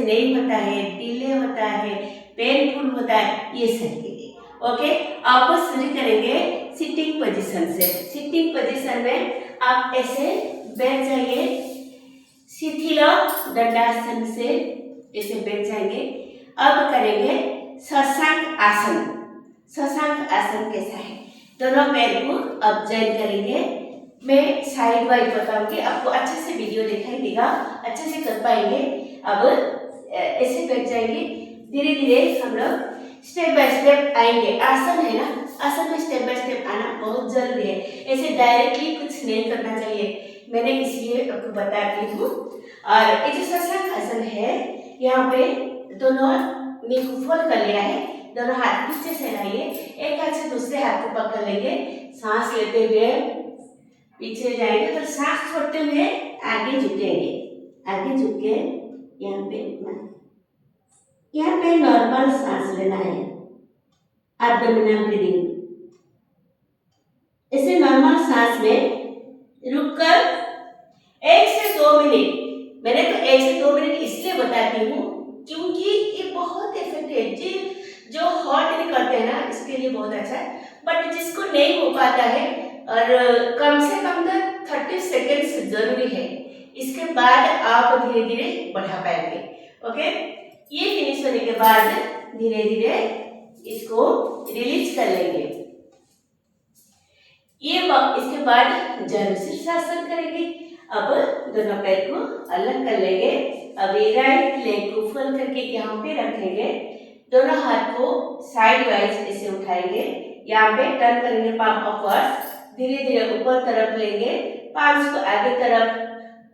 नहीं होता है, डिले होता है, पेनफुल होता है, ये सब के लिए। ओके, आप शुरू करेंगे सिटिंग पोजीशन से। सिटिंग पोजीशन में आप ऐसे बैठ जाइए, शिथिल दंडासन से ऐसे बैठ जाएंगे। अब करेंगे शशांक आसन। शशांक आसन कैसा है? दोनों पैर को अब जॉइन करेंगे। मैं साइड वाइज बताऊंगी, आपको अच्छे से वीडियो दिखाई देगा, अच्छे से कर पाएंगे। अब ऐसे बैठ जाएंगे, धीरे धीरे हम लोग स्टेप बाय स्टेप आएंगे। आसन है ना, आसन में स्टेप बाय स्टेप आना बहुत जरूरी है। ऐसे डायरेक्टली कुछ नहीं करना चाहिए, मैंने इसलिए आपको बता रही हूँ। और ये जो शशांक आसन है, यहाँ पे दोनों ने फोल्ड कर लिया है, दोनों हाथ पीछे से लाइए, एक हाथ से दूसरे हाथ को पकड़ लेंगे, सांस लेते हुए पीछे जाएंगे, तो सांस छोड़ते हुए आगे झुकेंगे। आगे झुक के यहाँ पे नॉर्मल सांस लेना है, एब्डोमिनल ब्रीदिंग। इसे नॉर्मल सांस में रुककर 1 से 2 मिनट, मैंने तो 1 से 2 मिनट इसलिए बताती हूँ क्योंकि ये बहुत इफेक्टिव है। जो हॉट नहीं करते हैं ना, इसके लिए बहुत अच्छा है। बट जिसको नहीं हो पाता है, और कम से कम 30 सेकेंड्स जरूरी है, इसके बाद आप धीरे धीरे बढ़ा पाएंगे। ओके, ये फिनिश होने के बाद धीरे धीरे इसको रिलीज कर लेंगे। इसके बाद जड़ शीर्षासन करेंगे। अब दोनों पैर को अलग कर लेंगे। अब ये राइट लेग को फोल्ड करके यहाँ पे रखेंगे, दोनों हाथ को साइड वाइज ऐसे उठाएंगे, यहाँ पे टर्न करेंगे, पाम अपवर्ड्स, धीरे धीरे ऊपर तरफ लेंगे, पांच को आगे तरफ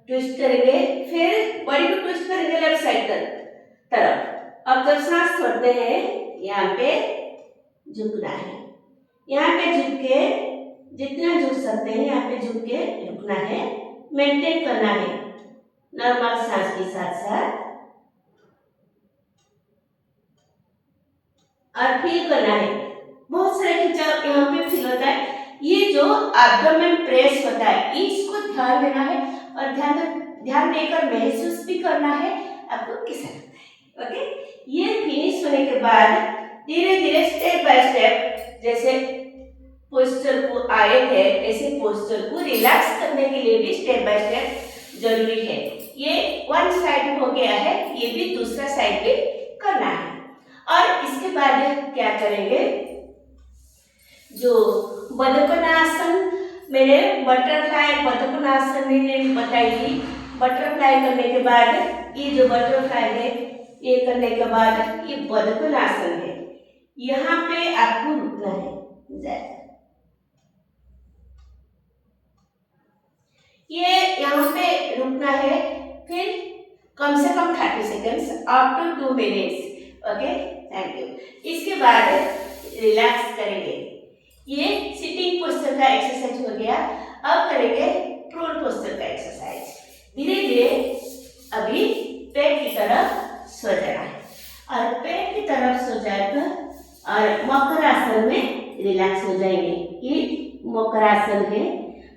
ट्विस्ट करेंगे, फिर बॉडी को ट्विस्ट करेंगे लेफ्ट साइड तरफ। अब जब सांस छोड़ते हैं, यहाँ पे झुकना है, यहाँ पे झुक के जितना झुक सकते हैं यहाँ पे झुक के रुकना है, मेंटेन करना है नॉर्मल सांस के साथ साथ, और फील करना है। बहुत सारे खिंचाव यहाँ पे फील होता है। ये जो एब्डोमेन प्रेस होता है, इसको ध्यान देना है और ध्यान देकर महसूस भी करना है आपको कैसा लगता है। ओके, ये फिनिश होने के बाद धीरे धीरे स्टेप बाय स्टेप, जैसे पोस्चर को आए थे ऐसे पोस्चर को रिलैक्स करने के लिए भी स्टेप बाय स्टेप जरूरी है। ये वन साइड हो गया है, ये भी दूसरा साइड भी करना है। और इसके बाद क्या करेंगे, जो बदकोनासन, मैंने बदकोनासन मैंने बताई थी। बटरफ्लाई करने के बाद ये जो बटरफ्लाई है, ये करने के बाद ये बदकोनासन है, यहाँ पे आपको रुकना है। ये यहाँ पे रुकना है, फिर कम से कम 30 seconds up to 2 minutes. Okay, thank you. इसके बाद रिलैक्स करेंगे। ये सिटिंग पोस्चर का एक्सरसाइज हो गया। अब करेंगे प्रोन पोस्चर का एक्सरसाइज। धीरे धीरे अभी पेट की तरफ सो जाना है, और पेट की तरफ सो जाकर और मकरासन में रिलैक्स हो जाएंगे। ये मकरासन है।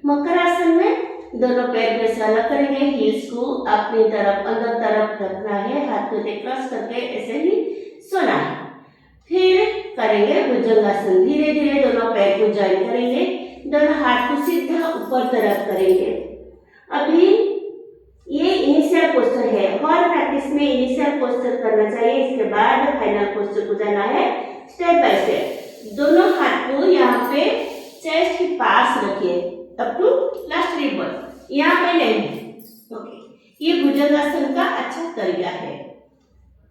मकरासन में दोनों पैर में से अलग करेंगे, हील्स को अपनी तरफ अंदर तरफ रखना है, हाथ को क्रॉस करके ऐसे ही सोना है। फिर करेंगे भुजंगासन। धीरे धीरे दोनों पैर को ज्वाइन करेंगे, दोनों हाथ को सीधा ऊपर तरफ करेंगे। अभी ये इनिशियल पोस्चर है, हर प्रैक्टिस में इनिशियल पोस्चर करना चाहिए, इसके बाद फाइनल पोस्चर को जाना है स्टेप बाय स्टेप। दोनों हाथ को यहाँ पे चेस्ट के पास रखिए अप टू लास्ट रिबन, यहाँ पे नहीं। ओके, ये भुजंगासन का अच्छा तरीका है।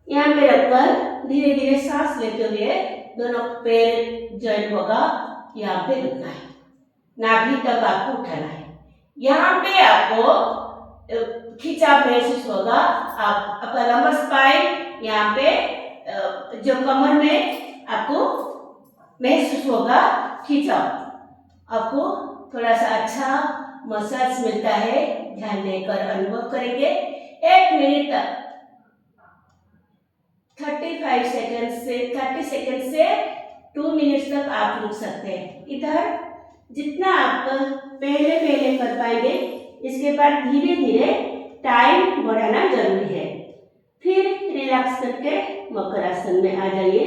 यहाँ पे रखकर धीरे धीरे सांस लेते हुए दोनों पैर ज्वाइन होगा, यहाँ पे रुकना है, नाभि तक आपको उठाना है। यहाँ पे आपको खिंचाव महसूस होगा, आप अपना लंबर स्पाइन, यहाँ पे जो कमर में आपको महसूस होगा खिंचाव, आपको थोड़ा सा अच्छा मसाज मिलता है। ध्यान देकर अनुभव करेंगे। 1 मिनट तक 30 सेकंड से 2 मिनट तक आप रुक सकते हैं। इधर जितना आप पहले कर पाएंगे, इसके बाद धीरे धीरे टाइम बढ़ाना जरूरी है। फिर रिलैक्स करके मकर आसन में आ जाइए।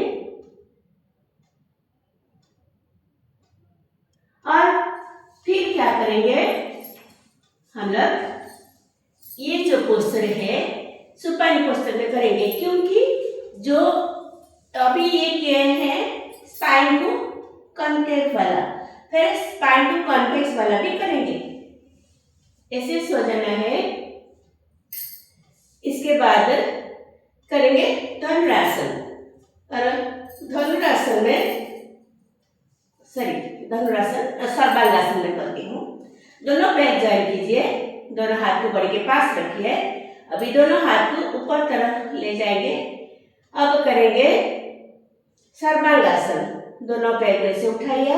और फिर क्या करेंगे हम लोग, ये जो पोस्टर है सुपानी पोस्टर में करेंगे, क्योंकि जो अभी ये किए हैं स्पाइन टू कॉन्केव वाला, फिर स्पाइन टू कॉन्वेक्स वाला भी करेंगे। ऐसे सो जाना है। इसके बाद करेंगे धनुरासन। और धनुरासन में सर्वांगासन में करती हूँ। दोनों पैर ज्वाइन कीजिए, दोनों हाथ को बॉडी के पास रखिए। अभी दोनों हाथ को ऊपर तरफ ले जाएंगे। अब करेंगे सर्वांगासन। दोनों पैर को ऐसे उठाइए,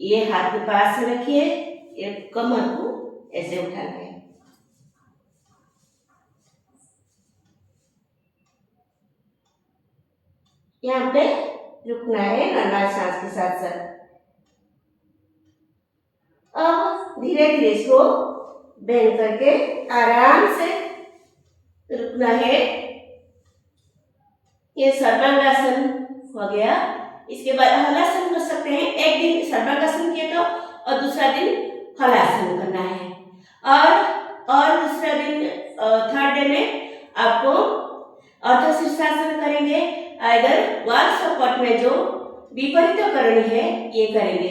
ये हाथ के पास रखिए, ये कमर को ऐसे उठाना है। यहाँ पे रुकना है नॉर्मल सांस के साथ साथ। अब धीरे धीरे इसको बेंड करके आराम से रुकना है। ये सर्वांगासन हो गया। इसके बाद हलासन कर सकते हैं। एक दिन सर्वांगासन किए तो और दूसरा दिन हलासन करना है। और दूसरा दिन थर्ड डे में आपको अर्धशीर्षासन करेंगे। अगर वाल सपोर्ट में जो विपरीतकरणी है ये करेंगे।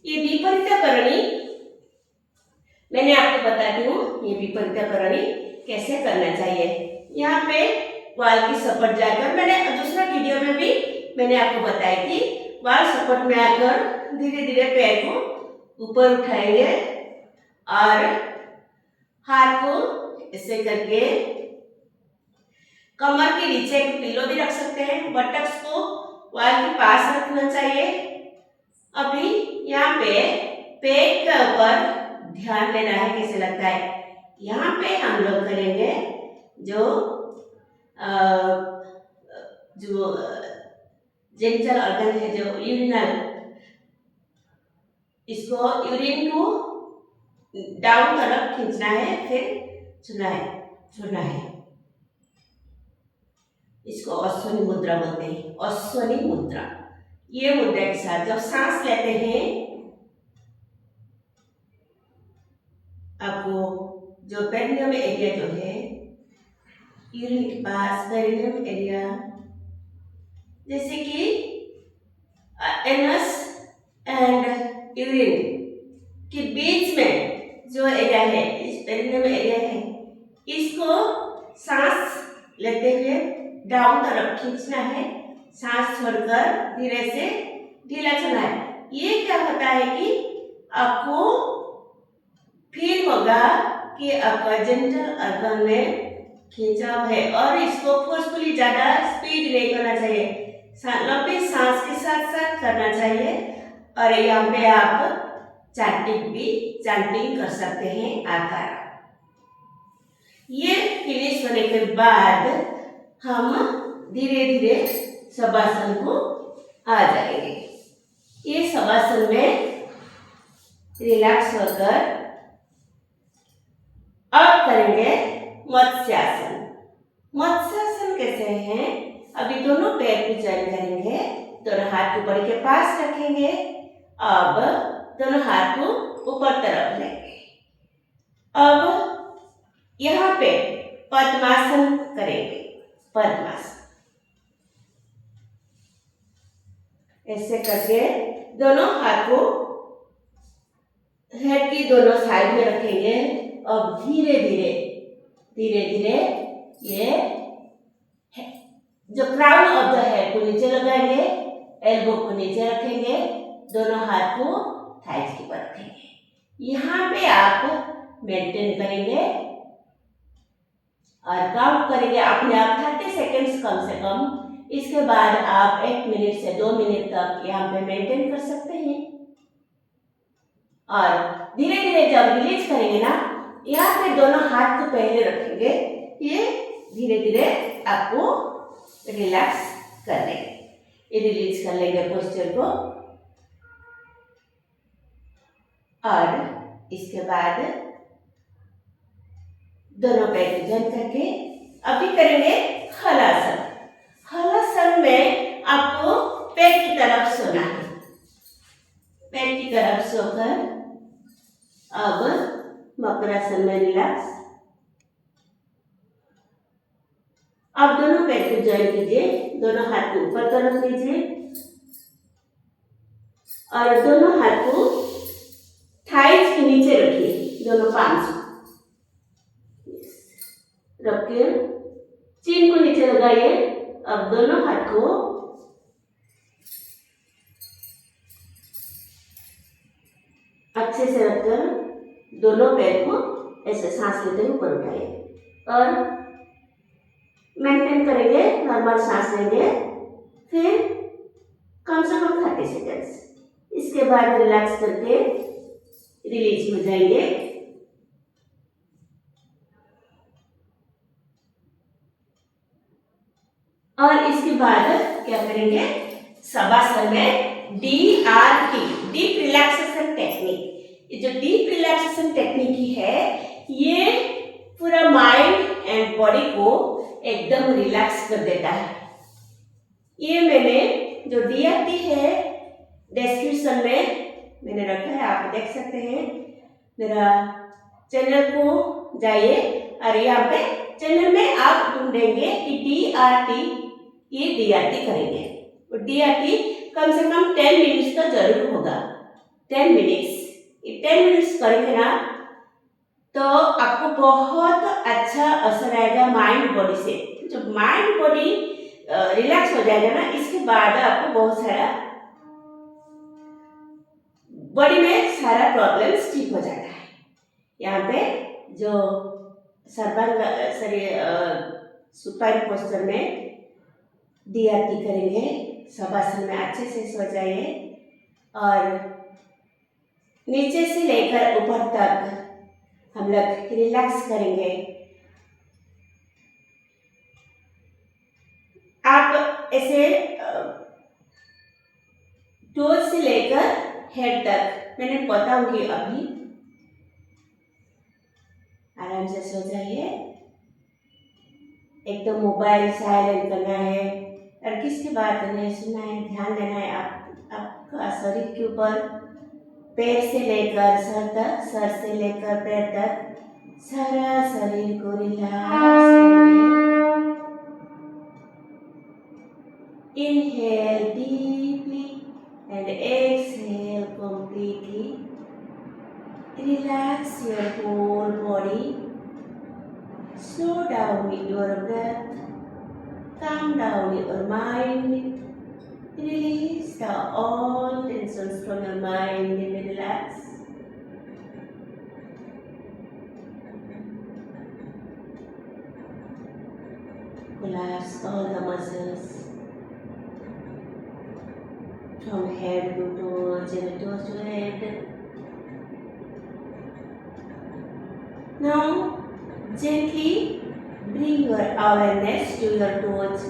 ये विपरीतकरणी मैंने आपको बताती हूँ, ये विपरीतकरणी कैसे करना चाहिए। यहाँ पे वाल की सपोर्ट जाकर, मैंने दूसरा वीडियो में भी मैंने आपको बताई थी, वाल सपोर्ट में आकर धीरे धीरे पैर को ऊपर उठाएंगे और हाथ को ऐसे करके कमर के नीचे एक पिलो भी रख सकते हैं। बटक्स को वाल के पास रखना चाहिए। अभी यहाँ पे पेट के ऊपर ध्यान देना है, कैसे लगता है। यहाँ पे हम लोग करेंगे जो जेनिटल ऑर्गन है, जो यूरिनल, इसको यूरिन को डाउन तरफ खींचना है, फिर छोड़ना है। इसको अश्वनी मुद्रा बोलते हैं। अश्वनी मुद्रा, ये मुद्रा के साथ जब सांस लेते हैं आपको जो पेरिनियम एरिया जो है यूरिन के पास, पेरिनियम एरिया जैसे कि एनस एंड यूरिन के बीच में जो एरिया है, इस पेरिनियम एरिया है, इसको सांस लेते हुए डाउन तरफ खींचना है। सांस छोड़कर धीरे से ढीला चलना है। ये क्या होता है कि आपको फील होगा कि आपका जेनिटल ऑर्गन में खिंचाव है, और इसको फोर्सफुली ज्यादा स्पीड नहीं करना चाहिए, लंबी सांस के साथ साथ करना चाहिए। और यहाँ पे आप चांटिंग कर सकते हैं आकार। ये फिनिश होने के बाद हम धीरे धीरे शवासन को आ जाएंगे। ये शवासन में रिलैक्स होकर अब करेंगे मत्स्यासन। मत्स्यासन कैसे हैं? अभी दोनों पैर को ज्वाइन करेंगे, दोनों हाथ को बॉडी के पास रखेंगे। अब दोनों हाथ को ऊपर तरफ लेंगे। अब यहाँ पे पद्मासन करेंगे। पद्मासन ऐसे करके दोनों हाथ को हेड की दोनों साइड में रखेंगे। अब धीरे धीरे ये जो क्राउन ऑफ द हेड को नीचे लगाएंगे, एल्बो को नीचे रखेंगे, दोनों हाथ को थाइस के ऊपर रखेंगे। यहाँ पे आप मेंटेन करेंगे और काउंट करेंगे अपने आप 30 सेकेंड्स कम से कम। इसके बाद आप 1 मिनट से 2 मिनट तक यहाँ पे मेंटेन कर सकते हैं। और धीरे धीरे जब रिलीज करेंगे ना, यहाँ पे दोनों हाथ को पहले रखेंगे, ये धीरे धीरे आपको रिलैक्स कर लेंगे। ये रिलीज कर लेंगे पोस्चर को। और इसके बाद दोनों पैर को जॉइन करके अभी करेंगे हलासन। में रिलैक्स। अब दोनों पैर को जॉइन कीजिए, दोनों हाथ को ऊपर तरफ लीजिए और दोनों हाथ को थाइज के नीचे रखिए, दोनों पांच रख के चीन को नीचे लगाइए। अब दोनों हाथ को अच्छे से रखकर दोनों पैर को ऐसे सांस लेते हुए ऊपर उठाइए और मेंटेन करेंगे, नॉर्मल सांस लेंगे, फिर कम से कम 30 सेकेंड्स। इसके बाद रिलैक्स करके रिलीज हो जाएंगे। और इसके बाद क्या करेंगे, शवासन में DRT, डीप रिलैक्सेशन टेक्निक। ये जो डीप रिलैक्सेशन टेक्निक ही है, ये पूरा माइंड एंड बॉडी को एकदम रिलैक्स कर देता है। ये मैंने जो DRT है डिस्क्रिप्शन में मैंने रखा है, आप देख सकते हैं। मेरा चैनल को जाइए और यहाँ पे चैनल में आप ढूंढेंगे कि DRT, ये DRT करेंगे। और DRT कम से कम 10 मिनट्स का जरूर होगा। 10 मिनट्स, ये 10 मिनट्स करेंगे ना तो आपको बहुत अच्छा असर आएगा माइंड बॉडी से। जब माइंड बॉडी रिलैक्स हो जाएगा ना, इसके बाद आपको बहुत सारा बॉडी में सारा प्रॉब्लम्स ठीक हो जाता है। यहाँ पे जो सर्वांग सुपाइन पोस्टर में DRT करेंगे, शवासन में अच्छे से सो जाइए और नीचे से लेकर ऊपर तक हम लोग रिलैक्स करेंगे। आप ऐसे टोज से लेकर हेड तक मैंने बताऊंगी, अभी आराम से सो जाइए। एकदम मोबाइल साइलेंट करना है और किसकी बात नहीं सुनना है, ध्यान देना है आपका शरीर के ऊपर। पैर से लेकर सर तक, सर से लेकर पैर तक सारा शरीर को रिलैक्स करेंगे। Inhale deeply and exhale completely. Relax your whole body. Slow down your breath. Calm down your mind. Release all tensions from your mind and relax. Collapse all the muscles from head to toes and toes to head. Now, gently bring your awareness to your toes.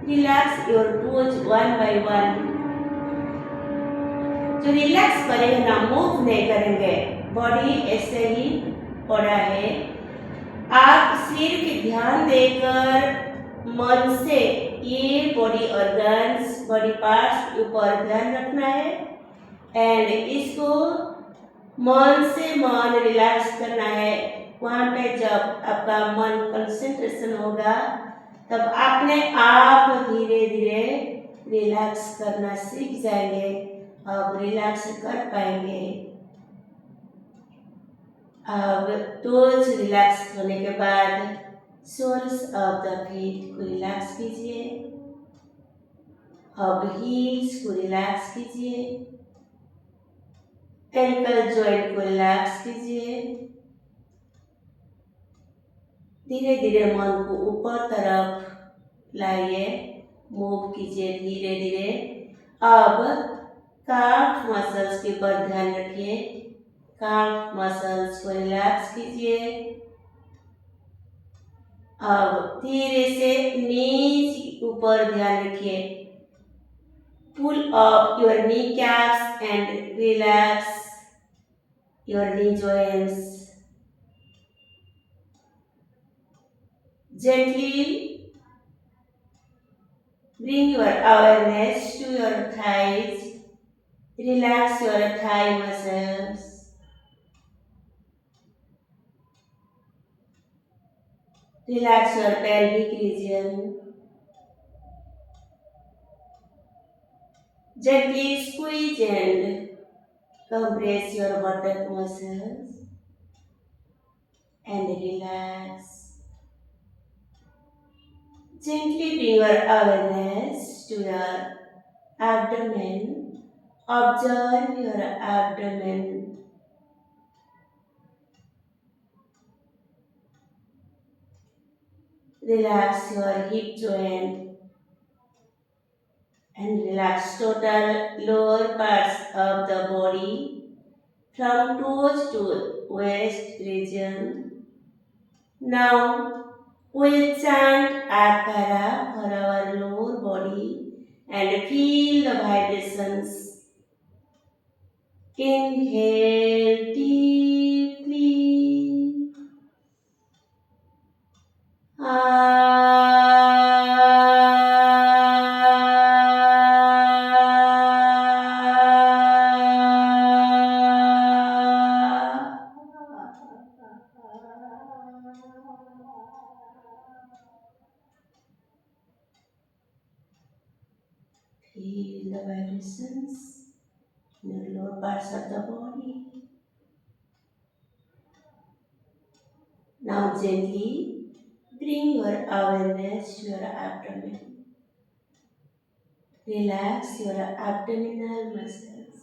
Relax your toes one by one. जो relax करेंगे ना, move नहीं करेंगे, body ऐसे ही पड़ा है। आप सिर पे ध्यान देकर मन से ये बॉडी ऑर्गन्स, बॉडी पार्ट्स के ऊपर ध्यान रखना है एंड इसको मन से मन रिलैक्स करना है। वहाँ पे जब आपका मन कंसंट्रेशन होगा तब अपने आप धीरे धीरे रिलैक्स करना सीख जाएंगे, अब रिलैक्स कर पाएंगे। अब टोज रिलैक्स होने के बाद सोल्स ऑफ द फीट को रिलैक्स कीजिए। अब हील्स को रिलैक्स कीजिए, एंकल जॉइंट को रिलैक्स कीजिए। धीरे धीरे मन को ऊपर तरफ लाइए, मूव कीजिए धीरे धीरे। अब काफ मसल्स के ऊपर ध्यान रखिए, काफ मसल्स को रिलैक्स कीजिए। अब धीरे से नीज ऊपर ध्यान रखिए, pull up your knee caps and relax your knee joints. Gently bring your awareness to your thighs. Relax your thigh muscles. Relax your pelvic region. Gently squeeze and compress your buttock muscles and relax. Gently bring your awareness to your abdomen. Observe your abdomen. Relax your hip joint and relax total lower parts of the body from toes to waist region. Now we'll chant Akara for our lower body and feel the vibrations. Inhale deeply. Feel the vibrations in the lower parts of the body. Now gently bring your awareness to your abdomen. Relax your abdominal muscles.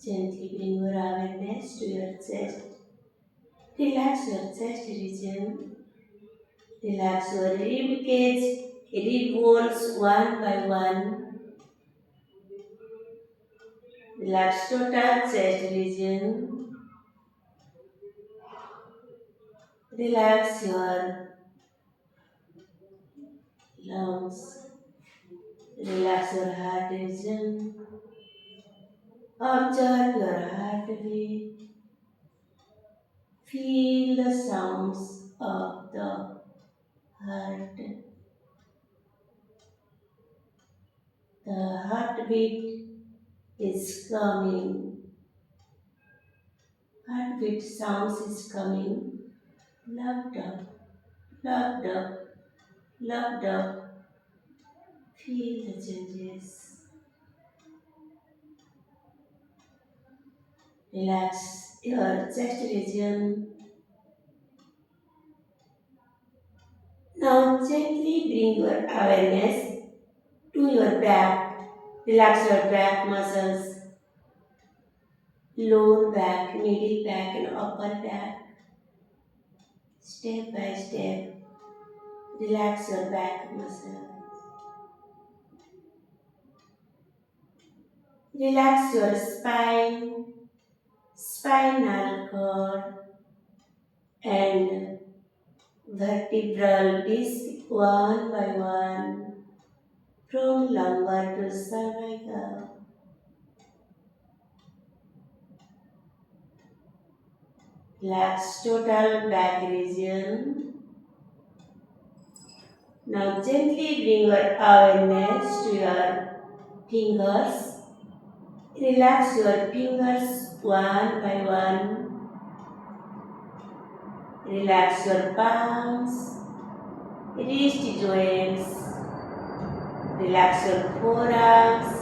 Gently bring your awareness to your chest. Relax your chest region. Relax your rib cage, rib bones one by one. Relax total chest region. Relax your lungs. Relax your heart region. Observe your heartbeat. Feel the sounds of the heart. The heartbeat is coming. Heartbeat sounds is coming. Loved up, loved up, loved up. Feel the changes. Relax your chest region. Now gently bring your awareness to your back. Relax your back muscles, lower back, middle back and upper back. Step by step, relax your back muscles. Relax your spine, spinal cord and vertebral disc one by one from lumbar to cervical. Relax total back region. Now gently bring your awareness to your fingers. Relax your fingers one by one. Relax your palms, wrist joints. Relax your forearms.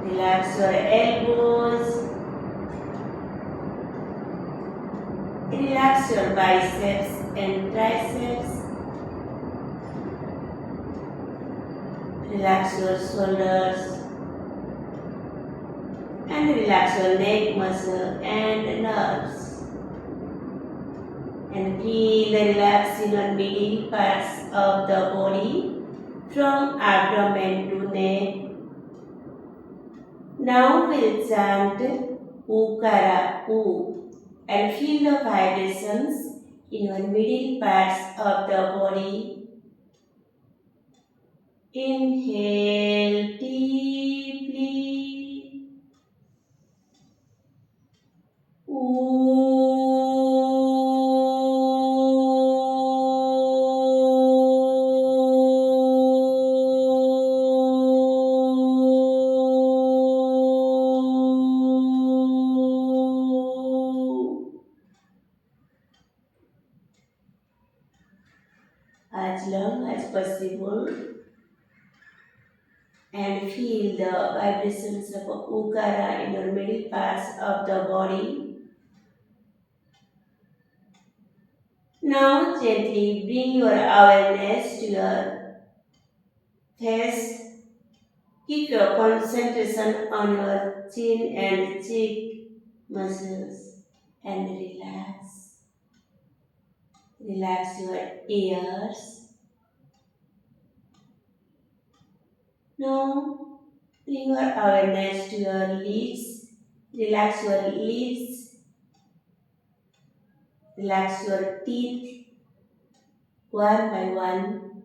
Relax your elbows. Relax your biceps and triceps. Relax your shoulders. And relax your neck muscle and nerves. And feel the relaxing on middle parts of the body from abdomen to neck. Now we'll chant Ukara U and feel the vibrations in your middle parts of the body. Inhale deeply. as long as possible and feel the vibrations of Ukara in your middle parts of the body. Now gently bring your awareness to your face. Keep your concentration on your chin and cheek muscles and relax. Relax your ears. Now bring your awareness to your lips. Relax your lips. Relax your teeth one by one.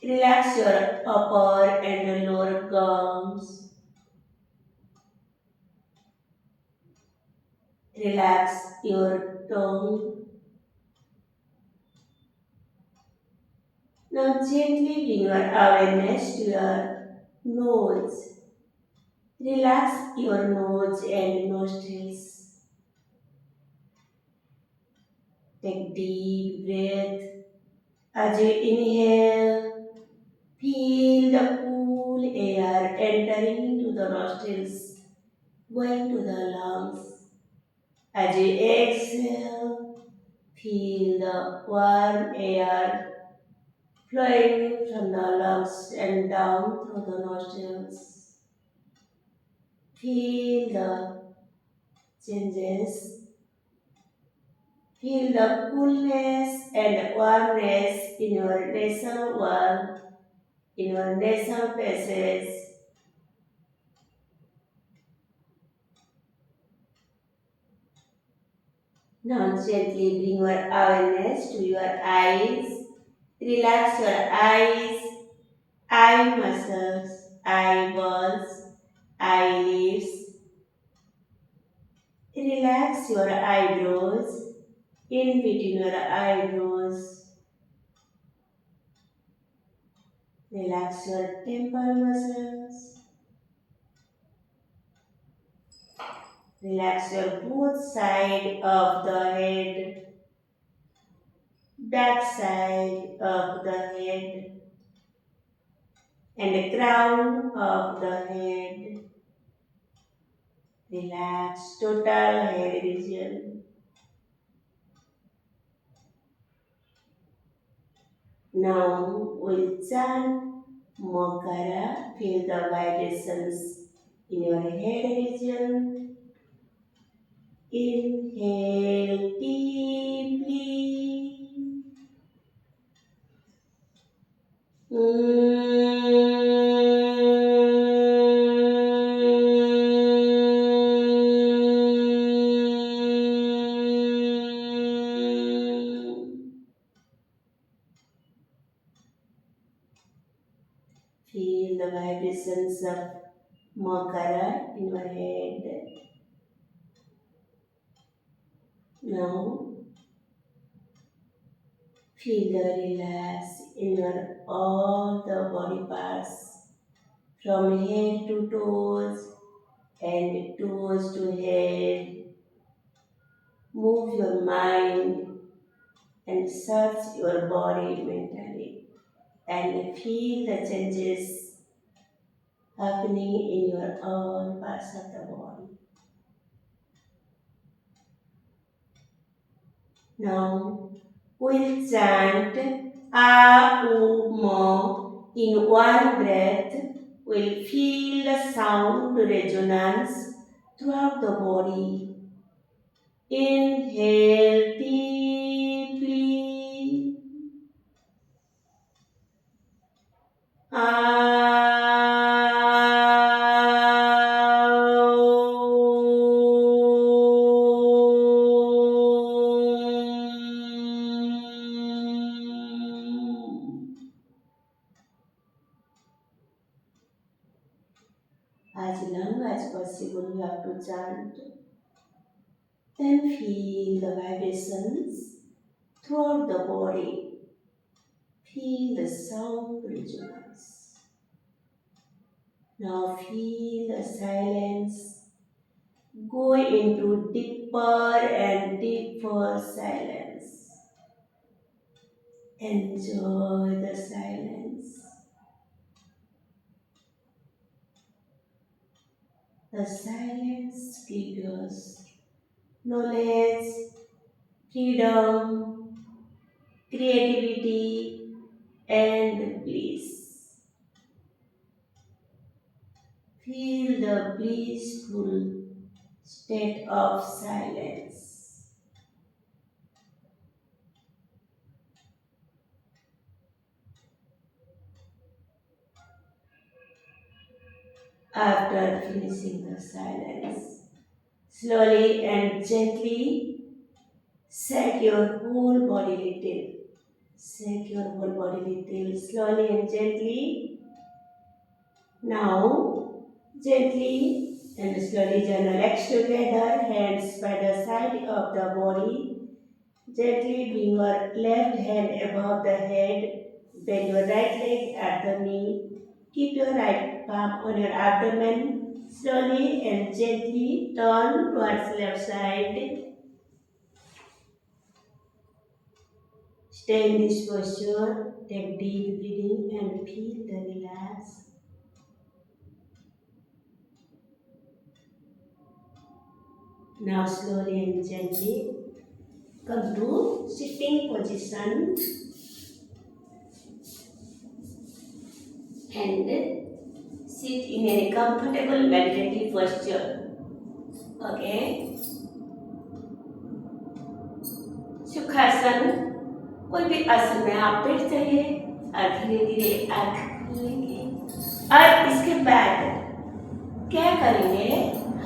Relax your upper and lower gums. Relax your tongue. Now gently bring your awareness to your nose. Relax your nose and nostrils. Take deep breath. As you inhale, feel the cool air entering into the nostrils, going to the lungs. As you exhale, feel the warm air flowing from the lungs and down through the nostrils. Feel the changes. Feel the coolness and warmness in your nasal wall, in your nasal passages. Now gently bring your awareness to your eyes. Relax your eyes, eye muscles, eyeballs, eyelids. Relax your eyebrows, in between your eyebrows. Relax your temple muscles. Relax your both side of the head, back side of the head, and the crown of the head. Relax total head region. Now we'll chant Mokara. Feel the vibrations in your head region. Inhale deeply. Feel the vibrations of Makara in your head. Now feel the relax in your all the body parts from head to toes and toes to head. Move your mind and search your body mentally and feel the changes happening in your all parts of the body. Now we'll chant A U Mo in one breath. We'll feel the sound resonance throughout the body. Inhale deeply. As long as possible, you have to chant. Then feel the vibrations throughout the body. Feel the sound resonance. Now feel the silence go into deeper and deeper silence. Enjoy the silence. The silence gives us knowledge, freedom, creativity, and bliss. Feel the blissful state of silence. After finishing the silence, slowly and gently shake your whole body little. Shake your whole body little, slowly and gently. Now, gently and slowly join your legs together, hands by the side of the body. Gently bring your left hand above the head, bend your right leg at the knee. Keep your right palm on your abdomen. Slowly and gently turn towards left side. Stay in this posture. Take deep breathing and feel the relax. Now slowly and gently come to sitting position and sit in a comfortable meditative posture. Okay. सुखासन कोई भी आसन में आप बैठ जाइए और धीरे धीरे आंख खोलेंगे और इसके बाद क्या करेंगे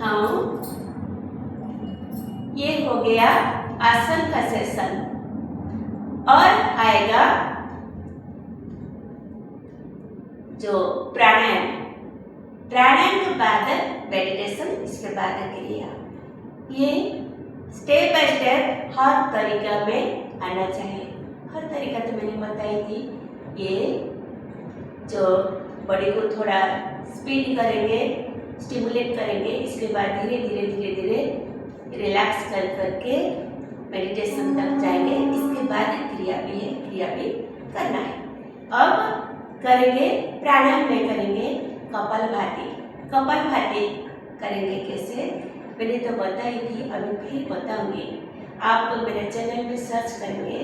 हम ये हो गया आसन का सेशन और आएगा जो प्राणायाम के बाद मेडिटेशन इसके बाद क्रिया ये स्टेप बाय स्टेप हर तरीका में आना चाहिए हर तरीका तो मैंने बताई थी ये जो बॉडी को थोड़ा स्पीड करेंगे स्टिमुलेट करेंगे इसके बाद धीरे धीरे रिलैक्स कर करके मेडिटेशन तक जाएंगे इसके बाद क्रिया भी करना है अब करेंगे प्राणायाम में करेंगे कपालभाति करेंगे कैसे मैंने तो बताई थी अभी फिर बताऊंगी आप मेरे चैनल में सर्च करेंगे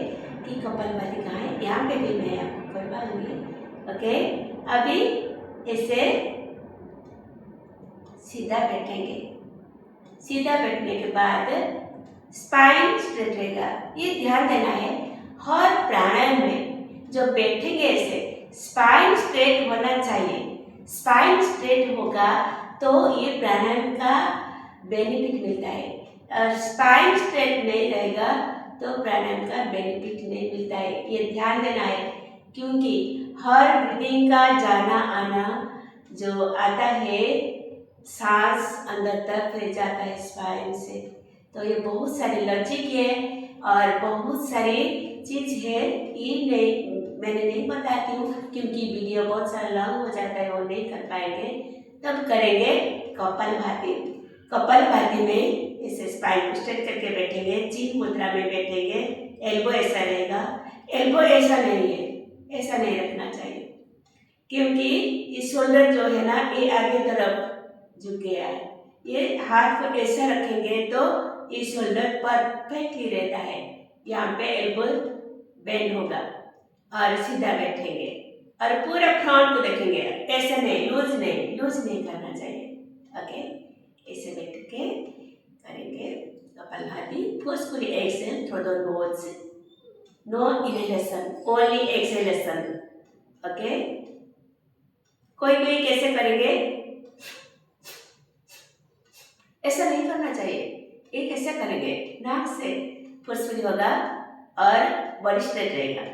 कि कपालभाति कहाँ है यहाँ पे भी मैं आपको करवाऊंगी ओके अभी ऐसे सीधा बैठेंगे सीधा बैठने के बाद स्पाइन स्ट्रेट रहेगा ये ध्यान देना है हर प्राणायाम में जो बैठेंगे ऐसे स्पाइन स्ट्रेट होना चाहिए स्पाइन स्ट्रेट होगा तो ये प्राणायाम का बेनिफिट मिलता है और स्पाइन स्ट्रेट नहीं रहेगा तो प्राणायाम का बेनिफिट नहीं मिलता है ये ध्यान देना है क्योंकि हर ब्रीदिंग का जाना आना जो आता है सांस अंदर तक ले जाता है स्पाइन से तो ये बहुत सारी लॉजिक है और बहुत सारी चीज़ है ये नहीं मैंने नहीं बताती हूँ क्योंकि वीडियो बहुत सारा लॉन्ग हो जाता है वो नहीं कर पाएंगे तब करेंगे कपालभाति में ऐसे स्पाइन को स्ट्रेट करके बैठेंगे चिन मुद्रा में बैठेंगे एल्बो ऐसा रहेगा एल्बो ऐसा नहीं रखना चाहिए क्योंकि ये शोल्डर जो है ना ये आगे तरफ झुक गया है ये हाथ को ऐसा रखेंगे तो ये शोल्डर परफेक्टली रहता है यहाँ पे एल्बो बेंड होगा और सीधा बैठेंगे और पूरा फ्रंट को देखेंगे ऐसे नहीं लूज नहीं करना चाहिए ओके ऐसे बैठ के करेंगे kapalbhati forcefully exhale through the nose no inhalation only exhalation okay कोई कैसे करेंगे ऐसा नहीं करना चाहिए ये कैसे करेंगे नाक से फोर्सफुली होगा और बॉडी स्ट्रेट रहेगा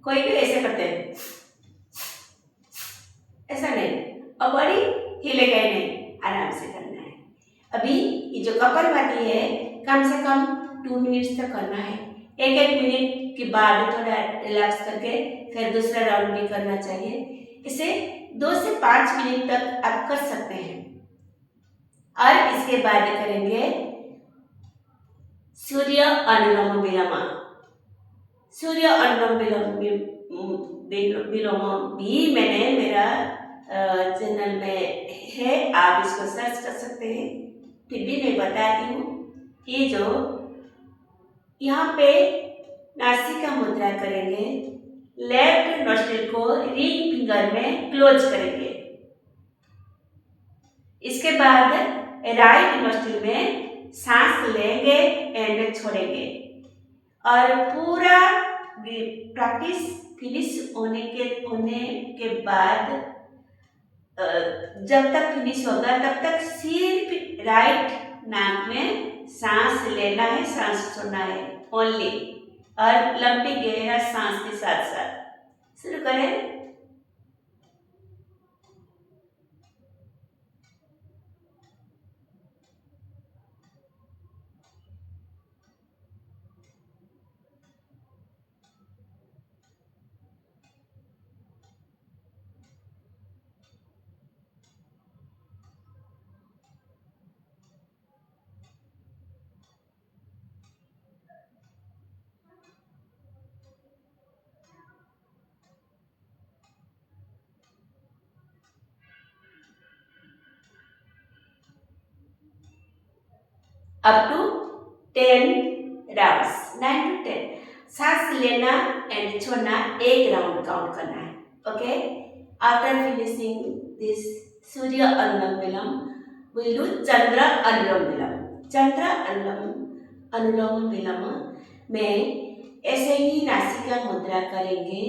कोई कोई ऐसे करते हैं, ऐसा नहीं, और बॉडी हिलेगा ही नहीं, आराम से करना है। अभी ये जो कपालभाति है कम से कम 2 मिनट्स तक करना है। एक मिनट के बाद थोड़ा रिलैक्स करके फिर दूसरा राउंड भी करना चाहिए। इसे 2 से 5 मिनट तक आप कर सकते हैं। और इसके बाद करेंगे सूर्य अनुलोम विलोम। सूर्य अनुलोम विलोम भी मैंने मेरा चैनल में है, आप इसको सर्च कर सकते हैं। फिर भी मैं बताती हूँ। ये जो यहाँ पे नासिका मुद्रा करेंगे, लेफ्ट नोस्ट्रिल को रिंग फिंगर में क्लोज करेंगे। इसके बाद राइट नोस्ट्रिल में सांस लेंगे एंड छोड़ेंगे। और पूरा प्रैक्टिस फिनिश होने के बाद जब तक फिनिश होगा तब तक सिर्फ राइट नाक में सांस लेना है, सांस छोड़ना है ओनली, और लंबी गहरा सांस के साथ साथ शुरू करें। अप टू 10 राउंड्स, 9 to 10 सांस लेना एंड छोड़ना, एक राउंड काउंट करना है। Okay, after finishing this Surya anulom vilom we'll do चंद्र अनुलोम विलोम। चंद्र अनुलोम विलोम में ऐसे ही नासिका मुद्रा करेंगे।